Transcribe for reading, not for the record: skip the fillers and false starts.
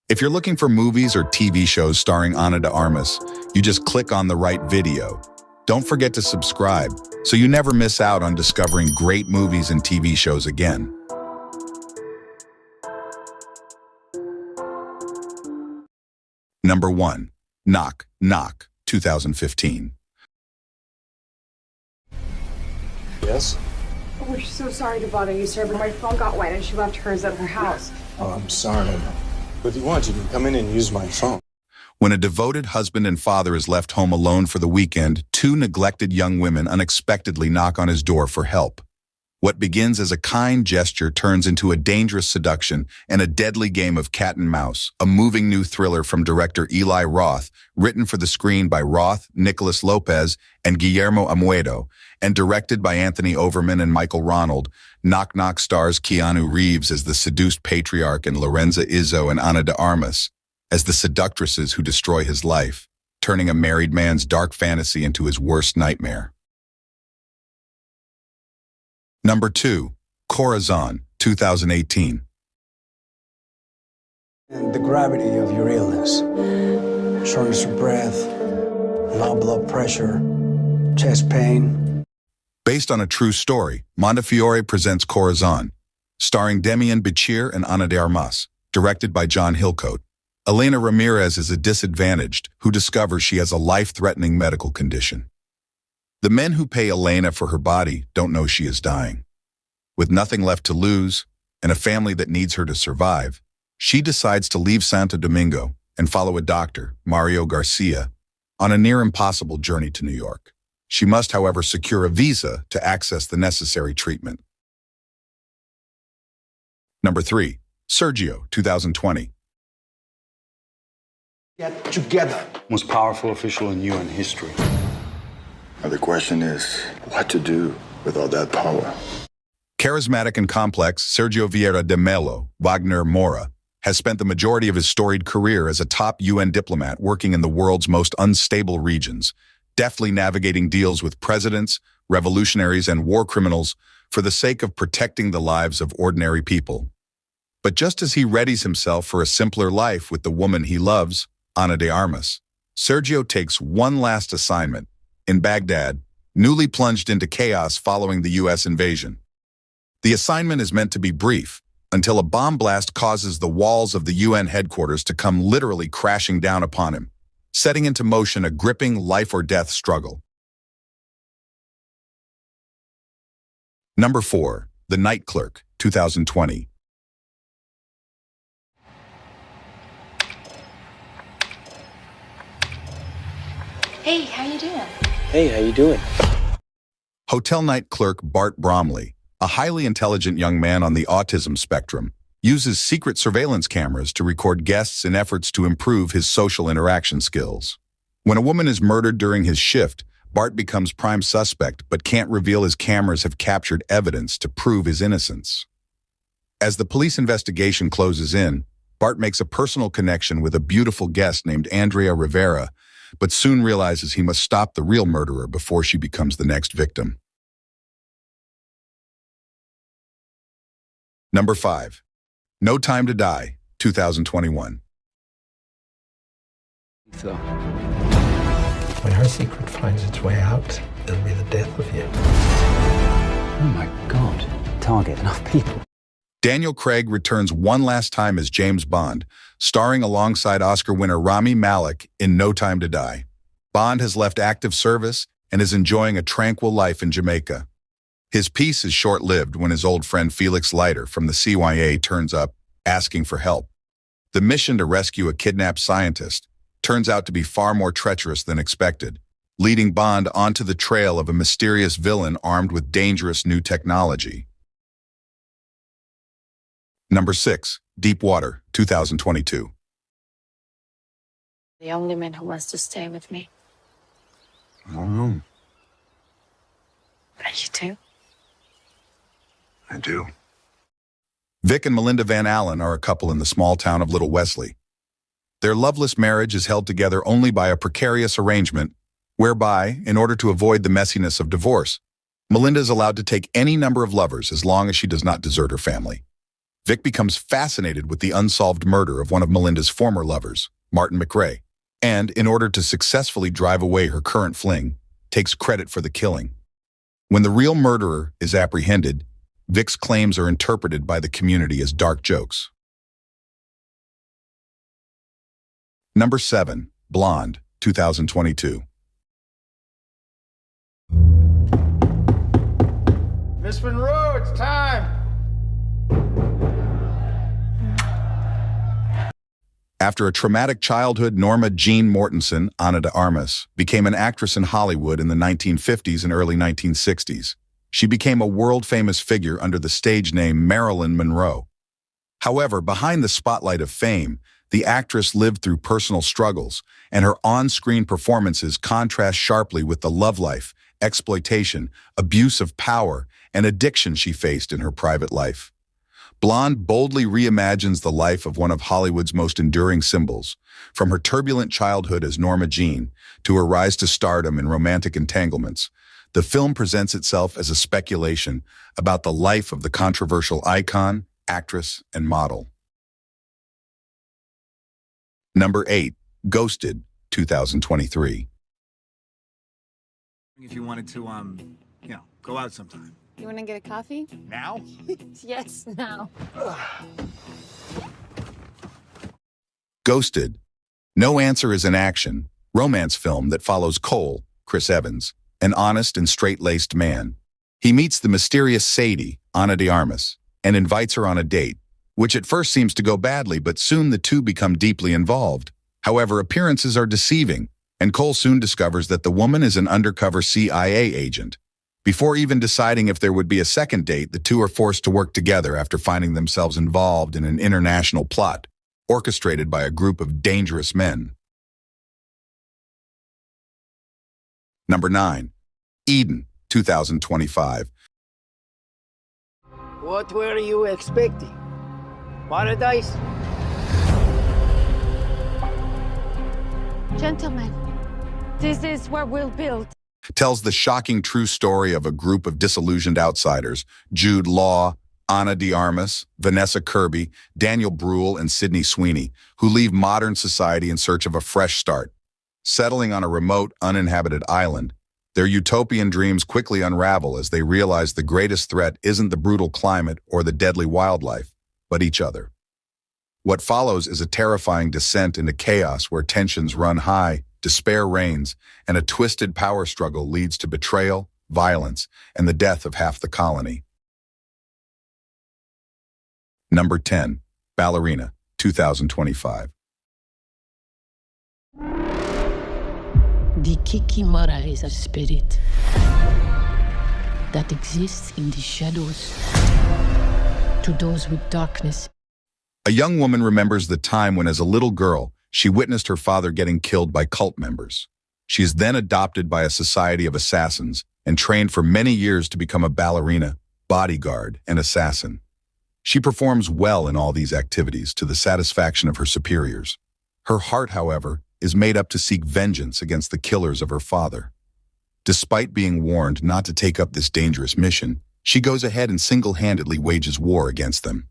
If you're looking for movies or TV shows starring Ana de Armas, you just click on the right video. Don't forget to subscribe so you never miss out on discovering great movies and TV shows again. Number 1. Knock, Knock, 2015. Yes? Oh, we're so sorry to bother you, sir, but my phone got wet and she left hers at her house. Oh, I'm sorry. But if you want, you can come in and use my phone. When a devoted husband and father is left home alone for the weekend, two neglected young women unexpectedly knock on his door for help. What begins as a kind gesture turns into a dangerous seduction and a deadly game of cat and mouse, a moving new thriller from director Eli Roth, written for the screen by Roth, Nicholas Lopez, and Guillermo Amuedo, and directed by Anthony Overman and Michael Ronald. Knock Knock stars Keanu Reeves as the seduced patriarch and Lorenza Izzo and Ana de Armas as the seductresses who destroy his life, turning a married man's dark fantasy into his worst nightmare. Number 2. Corazon, 2018. And the gravity of your illness, shortness of breath, low blood pressure, chest pain. Based on a true story, Montefiore presents Corazon, starring Demian Bichir and Ana de Armas, directed by John Hillcoat. Elena Ramirez is a disadvantaged who discovers she has a life-threatening medical condition. The men who pay Elena for her body don't know she is dying. With nothing left to lose and a family that needs her to survive, she decides to leave Santo Domingo and follow a doctor, Mario Garcia, on a near-impossible journey to New York. She must, however, secure a visa to access the necessary treatment. Number 3. Sergio, 2020. Get together. Most powerful official in UN history. Now the question is, what to do with all that power? Charismatic and complex, Sergio Vieira de Mello, Wagner Moura, has spent the majority of his storied career as a top UN diplomat working in the world's most unstable regions, deftly navigating deals with presidents, revolutionaries, and war criminals for the sake of protecting the lives of ordinary people. But just as he readies himself for a simpler life with the woman he loves, Ana de Armas, Sergio takes one last assignment in Baghdad, newly plunged into chaos following the U.S. invasion. The assignment is meant to be brief, until a bomb blast causes the walls of the UN headquarters to come literally crashing down upon him, setting into motion a gripping life-or-death struggle. Number 4. The Night Clerk, 2020. Hey, how you doing? Hey, how you doing? Hotel night clerk Bart Bromley, a highly intelligent young man on the autism spectrum, uses secret surveillance cameras to record guests in efforts to improve his social interaction skills. When a woman is murdered during his shift, Bart becomes prime suspect but can't reveal his cameras have captured evidence to prove his innocence. As the police investigation closes in, Bart makes a personal connection with a beautiful guest named Andrea Rivera, but soon realizes he must stop the real murderer before she becomes the next victim. Number 5. No Time to Die, 2021. So, when her secret finds its way out, it'll be the death of you. Oh my God. Target enough people. Daniel Craig returns one last time as James Bond, starring alongside Oscar winner Rami Malek in No Time to Die. Bond has left active service and is enjoying a tranquil life in Jamaica. His peace is short-lived when his old friend Felix Leiter from the CYA turns up, asking for help. The mission to rescue a kidnapped scientist turns out to be far more treacherous than expected, leading Bond onto the trail of a mysterious villain armed with dangerous new technology. Number 6. Deep Water, 2022. The only man who wants to stay with me. I don't know. Are you too? I do. Vic and Melinda Van Allen are a couple in the small town of Little Wesley. Their loveless marriage is held together only by a precarious arrangement whereby, in order to avoid the messiness of divorce, Melinda is allowed to take any number of lovers as long as she does not desert her family. Vic becomes fascinated with the unsolved murder of one of Melinda's former lovers, Martin McRae, and, in order to successfully drive away her current fling, takes credit for the killing. When the real murderer is apprehended, Vic's claims are interpreted by the community as dark jokes. Number 7. Blonde, 2022. Miss Monroe, it's time. After a traumatic childhood, Norma Jean Mortensen, Ana de Armas, became an actress in Hollywood in the 1950s and early 1960s. She became a world-famous figure under the stage name Marilyn Monroe. However, behind the spotlight of fame, the actress lived through personal struggles, and her on-screen performances contrast sharply with the love life, exploitation, abuse of power, and addiction she faced in her private life. Blonde boldly reimagines the life of one of Hollywood's most enduring symbols, from her turbulent childhood as Norma Jean to her rise to stardom in romantic entanglements. The film presents itself as a speculation about the life of the controversial icon, actress, and model. Number 8. Ghosted, 2023. If you wanted to, go out sometime. You want to get a coffee? Now? Yes, now. Ghosted. No Answer is an action, romance film that follows Cole, Chris Evans, an honest and straight-laced man. He meets the mysterious Sadie, Ana de Armas, and invites her on a date, which at first seems to go badly, but soon the two become deeply involved. However, appearances are deceiving, and Cole soon discovers that the woman is an undercover CIA agent. Before even deciding if there would be a second date, the two are forced to work together after finding themselves involved in an international plot, orchestrated by a group of dangerous men. Number 9. Eden, 2025. What were you expecting? Paradise? Gentlemen, this is where we'll build. Tells the shocking true story of a group of disillusioned outsiders, Jude Law, Ana de Armas, Vanessa Kirby, Daniel Bruhl, and Sydney Sweeney, who leave modern society in search of a fresh start. Settling on a remote, uninhabited island, their utopian dreams quickly unravel as they realize the greatest threat isn't the brutal climate or the deadly wildlife, but each other. What follows is a terrifying descent into chaos where tensions run high, despair reigns, and a twisted power struggle leads to betrayal, violence, and the death of half the colony. Number 10. Ballerina, 2025. The Kikimora is a spirit that exists in the shadows to those with darkness. A young woman remembers the time when, as a little girl, she witnessed her father getting killed by cult members. She is then adopted by a society of assassins and trained for many years to become a ballerina, bodyguard, and assassin. She performs well in all these activities to the satisfaction of her superiors. Her heart, however, is made up to seek vengeance against the killers of her father. Despite being warned not to take up this dangerous mission, she goes ahead and single-handedly wages war against them.